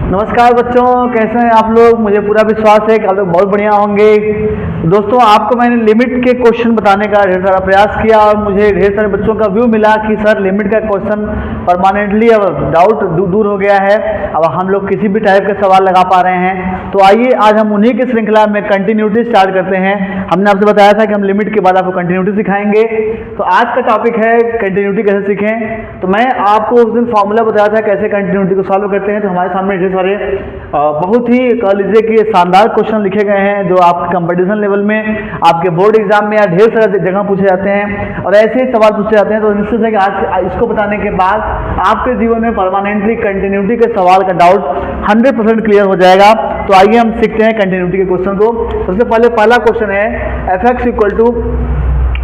नमस्कार बच्चों, कैसे हैं आप लोग। मुझे पूरा विश्वास है कि आप लोग बहुत बढ़िया होंगे। दोस्तों, आपको मैंने लिमिट के क्वेश्चन बताने का ढेर सारा प्रयास किया और मुझे ढेर सारे बच्चों का व्यू मिला कि सर लिमिट का क्वेश्चन परमानेंटली अब डाउट दूर हो गया है, अब हम लोग किसी भी टाइप के सवाल लगा पा रहे हैं। तो आइए आज हम उन्हीं की श्रृंखला में कंटिन्यूटी स्टार्ट करते हैं। हमने आपसे बताया था कि हम लिमिट के बाद आपको कंटिन्यूटी सिखाएंगे, तो आज का टॉपिक है कंटिन्यूटी कैसे सीखें। तो मैं आपको उस दिन फॉर्मूला बताया था कैसे कंटिन्यूटी को सॉल्व करते हैं। तो हमारे सामने ढेर सारे बहुत ही कह लीजिए कि शानदार क्वेश्चन लिखे गए हैं जो आपके कंपटीशन लेवल में, आपके बोर्ड एग्जाम में या ढेर सारे जगह पूछे जाते हैं और ऐसे ही सवाल पूछे जाते हैं। तो निश्चित है कि आज इसको बताने के बाद आपके जीवन में परमानेंटली कंटिन्यूटी के सवाल का डाउट 100% क्लियर हो जाएगा। तो आइए हम सीखते हैं कंटिन्यूटी के क्वेश्चन को। सबसे पहले पहला क्वेश्चन है f x equal to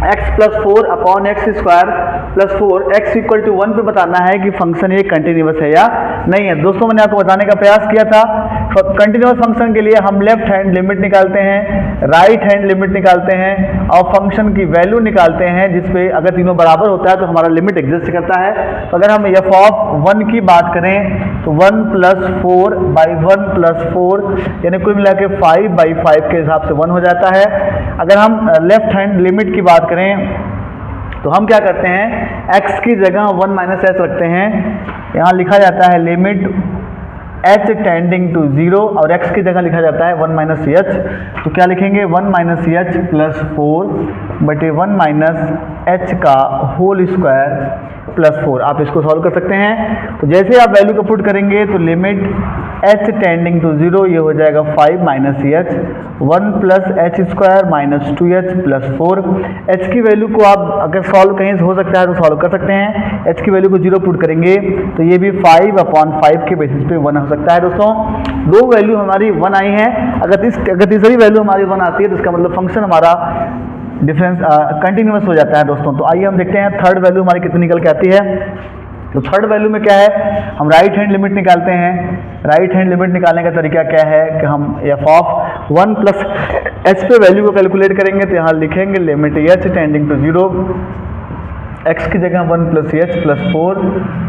x plus 4 upon x square plus 4 x equal to 1 पे बताना है कि फंक्शन ये कंटिन्यूअस है या नहीं है। दोस्तों, मैंने आपको बताने का प्रयास किया था कंटिन्यूअस फंक्शन के लिए हम लेफ्ट हैंड लिमिट निकालते हैं, राइट हैंड लिमिट निकालते हैं और फंक्शन की वैल्यू निकालते हैं, जिसपे अगर तीनों बराबर होता है तो हमारा लिमिट एग्जिस्ट करता है। तो अगर हम एफ ऑफ 1 की बात करें तो 1 प्लस 4 बाई 1 प्लस 4 यानी कुल मिला के 5 बाई 5 के हिसाब से 1 हो जाता है। अगर हम लेफ्ट हैंड लिमिट की बात करें तो हम क्या करते हैं, x की जगह 1 माइनस एच रखते हैं। यहाँ लिखा जाता है लिमिट h टेंडिंग टू 0 और x की जगह लिखा जाता है 1 माइनस एच। तो क्या लिखेंगे 1 माइनस एच प्लस 4 बटे 1 माइनस एच का होल स्क्वायर प्लस 4। आप इसको सॉल्व कर सकते हैं। तो जैसे आप वैल्यू को पुट करेंगे तो लिमिट h टेंडिंग टू 0 ये हो जाएगा 5 minus H 1 plus h square minus 2h plus 4। h की वैल्यू को आप अगर सॉल्व कहीं से हो सकता है तो सॉल्व कर सकते हैं। h की वैल्यू को 0 पुट करेंगे तो ये भी 5 अपॉन 5 के बेसिस पे 1 हो सकता है। दोस्तों, दो वैल्यू हमारी 1 आई है। अगर तीसरी वैल्यू हमारी 1 आती है तो इसका मतलब फंक्शन हमारा डिफरेंस कंटिन्यूअस हो जाता है। दोस्तों, तो आइए हम देखते हैं थर्ड वैल्यू हमारी कितनी निकल के आती है। तो थर्ड वैल्यू में क्या है, हम राइट हैंड लिमिट निकालते हैं। राइट हैंड लिमिट निकालने का तरीका क्या है कि हम एफ ऑफ 1 प्लस एच पे वैल्यू को कैलकुलेट करेंगे। तो यहाँ लिखेंगे limit h tending to 0 x की जगह 1 प्लस एच प्लस 4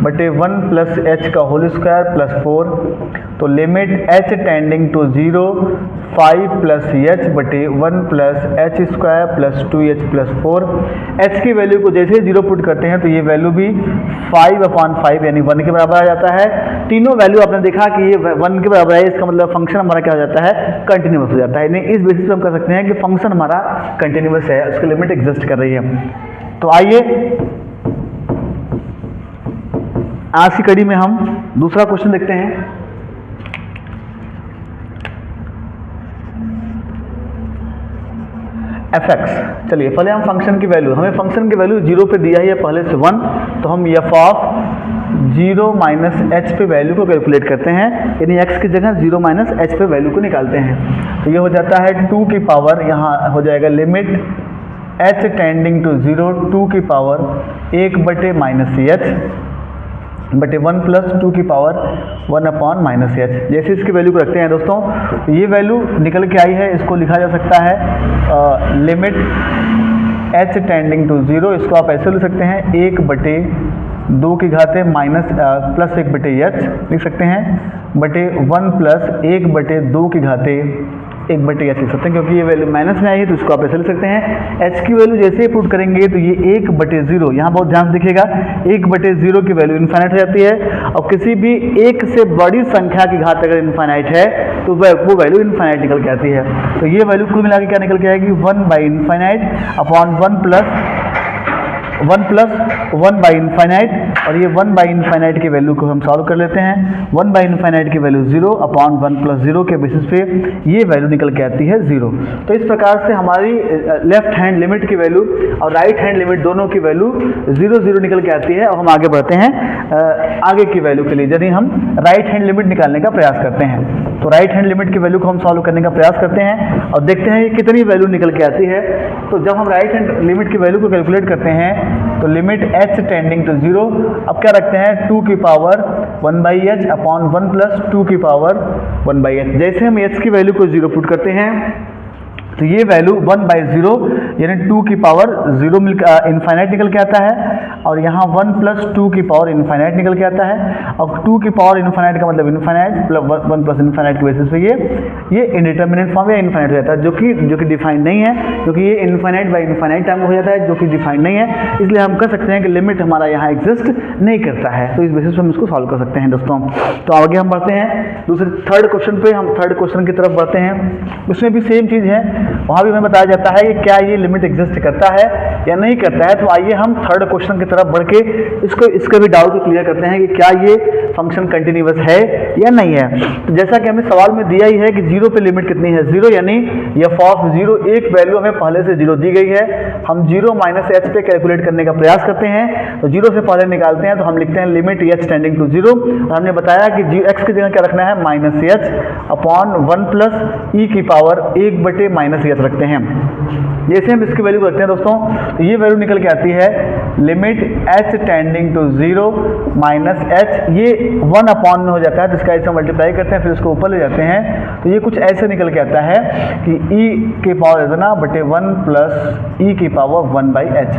बटे 1 प्लस एच का होल स्क्वायर प्लस 4। तो limit h tending to 0 5 plus h बटे 1 plus h square plus 2h plus 4। h की वैल्यू को जैसे ही 0 पुट करते हैं तो ये वैल्यू भी 5 अपॉन 5 यानी 1 के बराबर आ जाता है। तीनों वैल्यू आपने देखा कि ये 1 के बराबर है, इसका मतलब फंक्शन हमारा क्या हो जाता है, कंटिन्यूअस हो जाता है। यानी इस बेसिस पे हम कह सकते हैं कि फंक्शन हमारा कंटिन्यूअस है, उसकी लिमिट एग्जिस्ट कर रही है। तो आइए आज की कड़ी में हम दूसरा क्वेश्चन देखते हैं। एफ एक्स, चलिए पहले हम फंक्शन की वैल्यू, हमें फंक्शन की वैल्यू 0 पे दिया ही है पहले से 1, तो हम एफ ऑफ 0 माइनस एच पे वैल्यू को कैलकुलेट करते हैं। यानी x की जगह 0 माइनस एच पे वैल्यू को निकालते हैं। तो ये हो जाता है 2 की पावर, यहाँ हो जाएगा लिमिट h टेंडिंग टू 0 2 की पावर 1 बटे माइनस एच बटे 1 प्लस 2 की पावर 1 अपॉन माइनस एच। जैसे इसकी वैल्यू को रखते हैं दोस्तों, तो ये वैल्यू निकल के आई है। इसको लिखा जा सकता है लिमिट h टेंडिंग टू 0, इसको आप ऐसे लिख सकते हैं 1 बटे 2 की घाते माइनस प्लस 1 बटे एच लिख सकते हैं बटे 1 प्लस 1 बटे 2 की घाते 1 बटे एच लिख सकते हैं, क्योंकि ये वैल्यू माइनस में आई है तो इसको आप ऐसे लिख सकते हैं। एच की वैल्यू जैसे ही पुट करेंगे तो ये 1 बटे 0, यहाँ बहुत ध्यान से देखिएगा, 1 बटे 0 की वैल्यू इनफाइनाइट हो जाती है और किसी भी एक से बड़ी संख्या की घात अगर इनफाइनाइट है तो वो वैल्यू इनफाइनाइट निकल के आती है। तो ये वैल्यू कुल मिला के क्या निकल के आएगी, 1 by infinite upon 1 plus 1 by infinite, और ये 1 बाई इनफाइनाइट की वैल्यू को हम सॉल्व कर लेते हैं। 1 बाई इनफाइनाइट की वैल्यू 0 अपॉन 1 प्लस 0 के बेसिस पे ये वैल्यू निकल के आती है 0। तो इस प्रकार से हमारी लेफ्ट हैंड लिमिट की वैल्यू और राइट हैंड लिमिट दोनों की वैल्यू 0 0 निकल के आती है। और हम आगे बढ़ते हैं आगे की वैल्यू के लिए, यदि हम राइट हैंड लिमिट निकालने का प्रयास करते हैं। तो राइट हैंड लिमिट की वैल्यू को हम सॉल्व करने का प्रयास करते हैं और देखते हैं कितनी वैल्यू निकल के आती है। तो जब हम राइट हैंड लिमिट की वैल्यू को कैलकुलेट करते हैं तो लिमिट h टेंडिंग टू 0, अब क्या रखते हैं 2 की power 1 by H upon 1 plus 2 की पावर 1 बाई एच। जैसे हम h की वैल्यू को 0 पुट करते हैं तो ये वैल्यू 1/0 यानी 2 की पावर 0 इनफाइनाइट निकल के आता है, और यहाँ 1 + 2 की पावर इनफाइनाइट निकल के आता है। और 2 की पावर इनफाइनाइट का मतलब इनफाइनाइट, प्लस 1 + इनफाइनाइट के बेसिस पे ये इंडिटरमिनेट फॉर्म या इनफाइनाइट हो जाता है, जो कि डिफाइंड नहीं है, क्योंकि ये इनफाइनाइट बाई इनफाइनाइट टर्म हो जाता है, जो कि डिफाइंड नहीं है। इसलिए हम कह सकते हैं कि लिमिट हमारा यहाँ एग्जिस्ट नहीं करता है। तो इस बेसिस पे हम इसको सॉल्व कर सकते हैं दोस्तों। तो आगे हम बढ़ते हैं दूसरे थर्ड क्वेश्चन पे, हम थर्ड क्वेश्चन की तरफ बढ़ते हैं। उसमें भी सेम चीज़ है, वहाँ भी हमें बताया जाता है कि क्या ये लिमिट एग्जिस्ट करता है या नहीं करता है। तो आइए हम थर्ड क्वेश्चन की तरफ बढ़ के इसका भी डाउट क्लियर करते हैं कि क्या ये फंक्शन कंटिन्यूअस है या नहीं है। तो जैसा कि हमें सवाल में दिया ही है कि 0 पे लिमिट कितनी है, 0 यानी f(0), एक वैल्यू हमें पहले से 0 दी गई है, हम 0 - h पे कैलकुलेट करने का प्रयास करते हैं। तो 0 से पहले निकालते हैं, तो हम लिखते हैं लिमिट h टेंडिंग टू 0, और हमने बताया कि x की जगह क्या रखना है, -h अपॉन 1 + e की पावर 1/-h रखते हैं। जैसे हम इसकी वैल्यू रखते हैं दोस्तों, तो ये वैल्यू निकल के आती है limit h tending to 0 -h, ये 1 अपॉन में हो जाता है, जिसका ऐसे मल्टीप्लाई करते हैं, फिर इसको ऊपर ले जाते हैं। तो ये कुछ ऐसे निकल के आता है कि e की पावर इतना बटे 1 + e की पावर 1/h।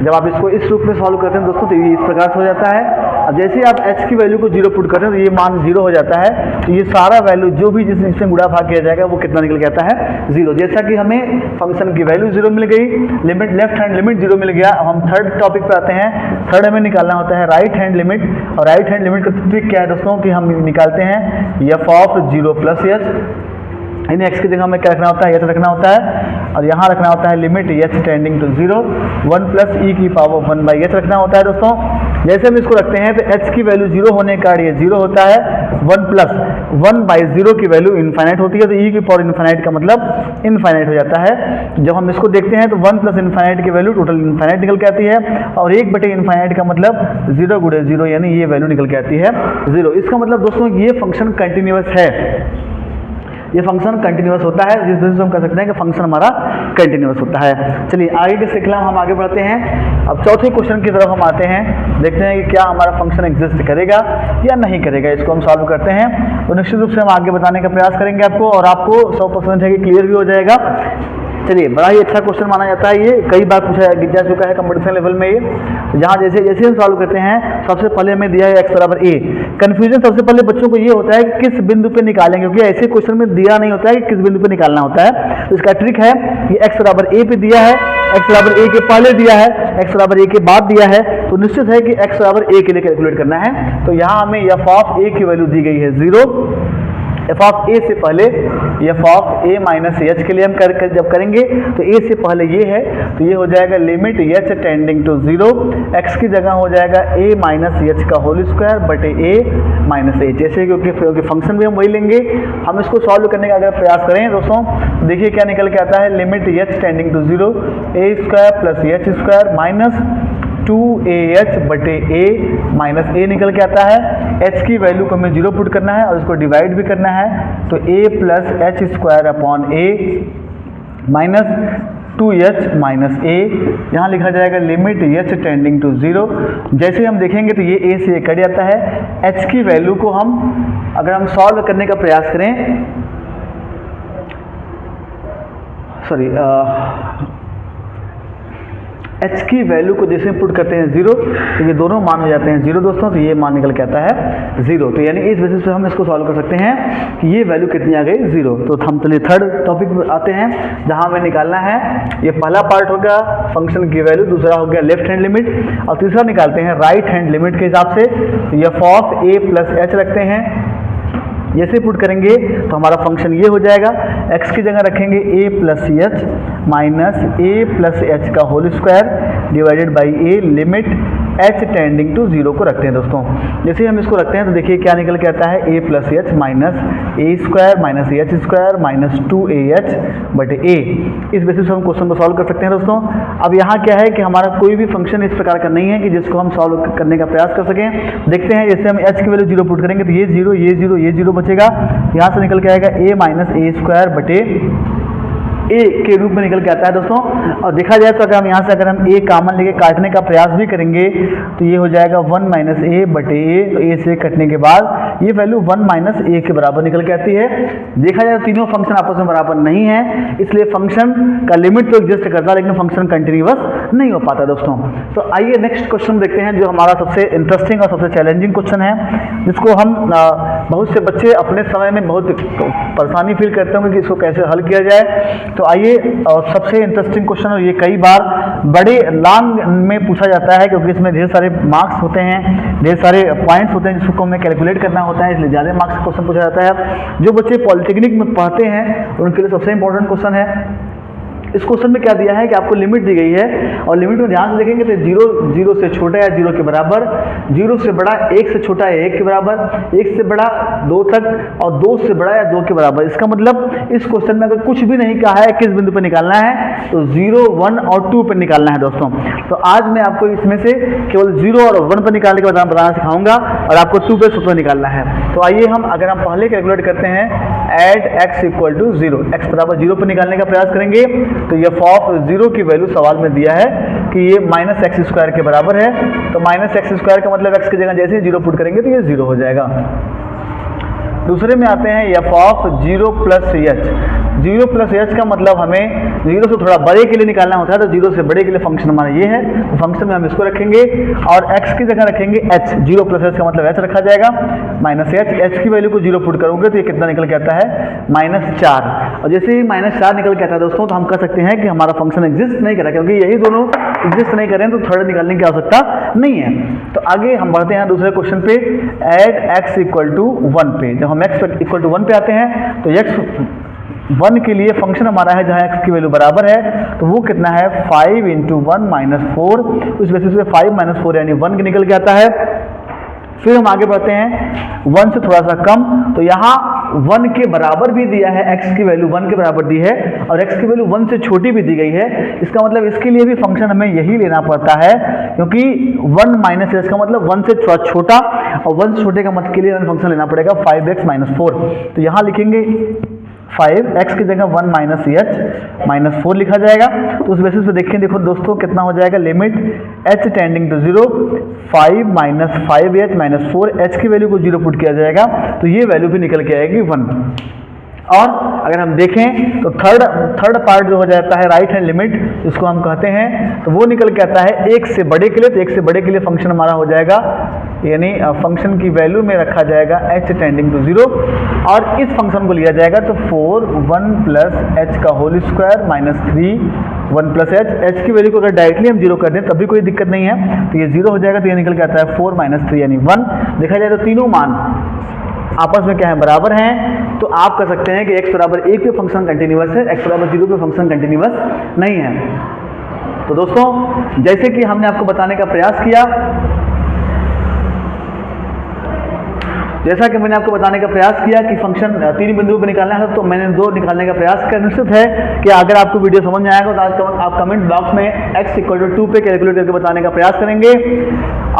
जब आप इसको इस रूप में सॉल्व करते हैं दोस्तों, तो ये इस प्रकार से हो जाता है। अब जैसे ही आप h की वैल्यू को 0 पुट करते हैं, तो ये मान 0 हो जाता है। तो ये सारा वैल्यू जो भी जिससे गुणा भाग किया जाएगा वो कितना निकल के आता है, 0। जैसा कि हमें फंक्शन की वैल्यू 0 मिल गई, लिमिट लेफ्ट हैंड लिमिट 0 मिल गया। अब हम थर्ड टॉपिक पे आते हैं। थर्ड हमें निकालना होता है राइट हैंड लिमिट, और राइट हैंड लिमिट का ट्रिक क्या है दोस्तों कि हम निकालते हैं f(0 + h), यानी x की जगह हमें क्या रखना होता है, h रखना होता है, और यहाँ रखना होता है limit h tending to 0 1 + e की पावर 1/h रखना होता है दोस्तों। जैसे हम इसको रखते हैं तो h की वैल्यू 0 होने का ये 0 होता है, 1 + 1/0 की वैल्यू इनफाइनाइट होती है, तो e की पावर इनफाइनाइट का मतलब इनफाइनाइट हो जाता है। जब हम इसको देखते हैं तो 1 + इनफाइनाइट की वैल्यू टोटल इनफाइनाइट निकल के आती है, और 1/इनफाइनाइट का मतलब 0 × 0, यानी ये वैल्यू निकल के आती है 0। इसका मतलब दोस्तों ये फंक्शन कंटिन्यूअस है, ये फंक्शन कंटिन्यूअस होता है, जिस वजह से हम कह सकते हैं कि फंक्शन हमारा कंटिन्यूअस होता है। चलिए आगे के श्रृंखला में हम आगे बढ़ते हैं। अब चौथे क्वेश्चन की तरफ हम आते हैं, देखते हैं कि क्या हमारा फंक्शन एग्जिस्ट करेगा या नहीं करेगा। इसको हम सॉल्व करते हैं, तो निश्चित रूप से हम आगे बताने का प्रयास करेंगे आपको, और आपको 100% है कि क्लियर भी हो जाएगा। चलिए, बड़ा ही अच्छा क्वेश्चन माना जाता है, ये कई बार पूछा जा चुका है कंपटीशन लेवल में। ये जहाँ जैसे जैसे हम सॉल्व करते हैं, सबसे पहले हमें दिया है x = a। कन्फ्यूजन सबसे पहले बच्चों को ये होता है कि किस बिंदु पे निकालें, क्योंकि ऐसे क्वेश्चन में दिया नहीं होता है कि किस बिंदु पे निकालना होता है। तो इसका ट्रिक है कि x = a पे दिया है, x = a के पहले दिया है, x = a के बाद दिया है, तो निश्चित है कि x = a के लिए कैलकुलेट करना है। तो यहाँ हमें f(a) की वैल्यू दी गई है 0, f(a) से पहले f(a - h) के लिए हम जब करेंगे तो a से पहले ये है, तो ये हो जाएगा limit h tending to 0, x की जगह हो जाएगा a - h का होल स्क्वायर बटे a - h। जैसे क्योंकि फंक्शन भी हम वही लेंगे, हम इसको सॉल्व करने का अगर प्रयास करें दोस्तों, देखिए क्या निकल के आता है, limit h tending to 0 a² + h² -2ah बटे a माइनस a निकल के आता है। h की वैल्यू को हमें 0 पुट करना है और इसको डिवाइड भी करना है, तो a + h² upon a minus 2h minus a, यहाँ लिखा जाएगा लिमिट h टेंडिंग टू 0। जैसे हम देखेंगे तो ये a से कट जाता है। h की वैल्यू को हम अगर हम सॉल्व करने का प्रयास करें, h की वैल्यू को जैसे पुट करते हैं 0, तो ये दोनों मान हो जाते हैं 0 दोस्तों, तो ये मान निकल के आता है 0। तो यानी इस बेसिस पे हम इसको सॉल्व कर सकते हैं कि ये वैल्यू कितनी आ गई, 0। तो हम चलिए थर्ड टॉपिक पे आते हैं, जहाँ हमें निकालना है, ये पहला पार्ट हो गया फंक्शन की वैल्यू, दूसरा हो गया लेफ्ट हैंड लिमिट, और तीसरा निकालते हैं राइट हैंड लिमिट के हिसाब से। f(a + h) रखते हैं, जैसे पुट करेंगे तो हमारा फंक्शन ये हो जाएगा, x की जगह रखेंगे a + h minus a + h का whole square divided by a, limit h tending to 0 को रखते हैं दोस्तों। जैसे हम इसको रखते हैं तो देखिए क्या निकल के आता है, a + h minus a² minus h² minus 2ah बटे a। इस बेसिस पे हम क्वेश्चन को सॉल्व कर सकते हैं दोस्तों। अब यहाँ क्या है कि हमारा कोई भी फंक्शन इस प्रकार का नहीं है कि जिसको हम सॉल्व करने का प्रयास कर सकें। देखते हैं, जैसे हम h की वैल्यू 0 पुट करेंगे तो ये 0 ये 0 ये 0 बचेगा, यहाँ से निकल के आएगा a - a² बटे ए के रूप में निकल के आता है दोस्तों। और देखा जाए तो अगर हम यहाँ से अगर हम ए कॉमन लेके काटने का प्रयास भी करेंगे तो ये हो जाएगा 1 माइनस ए बटे ए से कटने के बाद ये वैल्यू 1 माइनस ए के बराबर निकल के आती है। देखा जाए तो तीनों फंक्शन आपस में बराबर नहीं है, इसलिए फंक्शन का लिमिट तो एग्जिस्ट करता है लेकिन फंक्शन कंटिन्यूअस नहीं हो पाता दोस्तों। तो आइए नेक्स्ट क्वेश्चन देखते हैं जो हमारा सबसे इंटरेस्टिंग और सबसे चैलेंजिंग क्वेश्चन है, जिसको हम बहुत से बच्चे अपने समय में बहुत परेशानी फील करते होंगे कि इसको कैसे हल किया जाए। तो आइए, सबसे इंटरेस्टिंग क्वेश्चन, और ये कई बार बड़े लॉन्ग में पूछा जाता है क्योंकि इसमें ढेर सारे मार्क्स होते हैं, ढेर सारे पॉइंट्स होते हैं जिसको हमें कैलकुलेट करना होता है, इसलिए ज़्यादा मार्क्स का क्वेश्चन पूछा जाता है। जो बच्चे पॉलिटेक्निक में पढ़ते हैं उनके लिए सबसे इंपॉर्टेंट क्वेश्चन है। इस क्वेश्चन में क्या दिया है कि आपको लिमिट दी गई है और लिमिट में ध्यान से देखेंगे तो 0 से छोटा है 0 के बराबर, 0 से बड़ा 1 से छोटा है 1 के बराबर, 1 से बड़ा 2 तक और 2 से बड़ा है 2 के बराबर। इसका मतलब इस क्वेश्चन में अगर कुछ भी नहीं कहा है किस बिंदु पर निकालना है तो 0, 1 और 2 पर निकालना है दोस्तों। तो आज मैं आपको इसमें से केवल 0 और 1 पर निकालने के बताना सिखाऊंगा और आपको 2 पे सूत्र निकालना है। तो आइए हम अगर हम पहले कैलकुलेट करते हैं at x equal to 0, x बराबर 0 पर निकालने का प्रयास करेंगे तो ये ऑफ 0 की वैल्यू सवाल में दिया है कि ये माइनस एक्स स्क्वायर के बराबर है। तो माइनस एक्स स्क्वायर का मतलब x की जगह जैसे ही 0 पुट करेंगे तो ये 0 हो जाएगा। दूसरे में आते हैं F of 0 plus H. 0 plus h का मतलब हमें 0 से थोड़ा बड़े के लिए निकालना होता है, तो 0 से बड़े के लिए फंक्शन हमारा ये है, तो फंक्शन में हम इसको रखेंगे और x की जगह रखेंगे h। 0 प्लस एच का मतलब h रखा जाएगा माइनस एच। h की वैल्यू को 0 पुट करोगे तो ये कितना निकल के आता है -4। और जैसे ही -4 निकल के आता है दोस्तों तो हम कह सकते हैं कि हमारा फंक्शन एग्जिस्ट नहीं कर रहा, क्योंकि यही दोनों एग्जिस्ट नहीं कर रहे हैं तो थर्ड निकालने की आवश्यकता नहीं है। तो आगे हम बढ़ते हैं दूसरे क्वेश्चन पे, एट x इक्वल टू 1 पे। जब हम x इक्वल टू 1 पे आते हैं तो x 1 के लिए फंक्शन हमारा है जहाँ x की वैल्यू बराबर है तो वो कितना है 5 इंटू 1 माइनस 4। उस बेसिस पे 5 माइनस 4 यानी 1 निकल के आता है। फिर हम आगे बढ़ते हैं 1 से थोड़ा सा कम, तो यहाँ 1 के बराबर भी दिया है, x की वैल्यू 1 के बराबर दी है और x की वैल्यू 1 से छोटी भी दी गई है। इसका मतलब इसके लिए भी फंक्शन हमें यही लेना पड़ता है, क्योंकि 1 माइनस एच का मतलब 1 से थोड़ा छोटा और 1 से छोटे का मतलब के लिए हमें फंक्शन लेना पड़ेगा 5x माइनस 4। तो यहाँ लिखेंगे 5x की जगह 1 माइनस एच माइनस 4 लिखा जाएगा। तो उस बेसिस पे देखें, देखो दोस्तों कितना हो जाएगा, limit h tending to 0 5 minus 5h minus 4, h की वैल्यू को 0 पुट किया जाएगा तो ये वैल्यू भी निकल के आएगी 1। और अगर हम देखें तो थर्ड पार्ट जो हो जाता है राइट हैंड लिमिट जिसको हम कहते हैं तो वो निकल के आता है 1 से बड़े के लिए। तो 1 से बड़े के लिए फंक्शन हमारा हो जाएगा, यानी फंक्शन की वैल्यू में रखा जाएगा h टेंडिंग टू 0 और इस फंक्शन को लिया जाएगा तो 4 1 प्लस h का whole square minus 3 1 plus h की वैल्यू को अगर डायरेक्टली हम 0 कर दें तब भी कोई दिक्कत नहीं है, तो ये 0 हो जाएगा। तो ये निकल के आता है 4 माइनस 3 यानी 1। देखा जाए तो तीनों मान आपस में क्या है, बराबर हैं। तो आप कह सकते हैं कि x बराबर 1 पे फंक्शन कंटिन्यूअस है, x बराबर 0 पे फंक्शन कंटिन्यूअस नहीं है। तो दोस्तों जैसे कि हमने आपको बताने का प्रयास किया, जैसा कि मैंने आपको बताने का प्रयास किया कि फंक्शन 3 बिंदुओं पर निकालना है, तो मैंने 2 निकालने का प्रयास किया। निश्चित है कि अगर आपको वीडियो समझ में आएगा तो आज आप कमेंट बॉक्स में x इक्वल टू 2 पे कैलकुलेट करके बताने का प्रयास करेंगे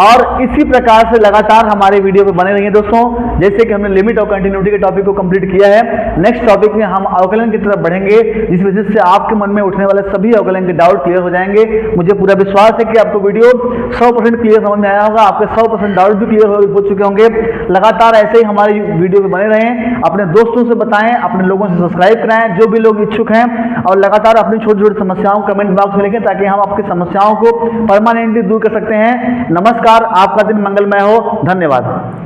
और इसी प्रकार से लगातार हमारे वीडियो पे बने रहिए दोस्तों। जैसे कि हमने लिमिट और कंटिन्यूटी के टॉपिक को कंप्लीट किया है, नेक्स्ट टॉपिक में हम अवकलन की तरफ बढ़ेंगे, जिस वजह से आपके मन में उठने वाले सभी अवकलन के डाउट क्लियर हो जाएंगे। मुझे पूरा विश्वास है कि आपको वीडियो 100% क्लियर समझ में आया होगा, आपके 100% डाउट भी क्लियर हो चुके होंगे। लगातार ऐसे ही हमारे वीडियो पे बने रहें, अपने दोस्तों से बताएं, अपने लोगों से सब्सक्राइब कराएं जो भी लोग इच्छुक हैं, और लगातार अपनी छोटी छोटी समस्याओं को कमेंट बॉक्स में लिखें ताकि हम आपकी समस्याओं को परमानेंटली दूर कर सकते हैं। नमस्कार, आपका दिन मंगलमय हो। धन्यवाद।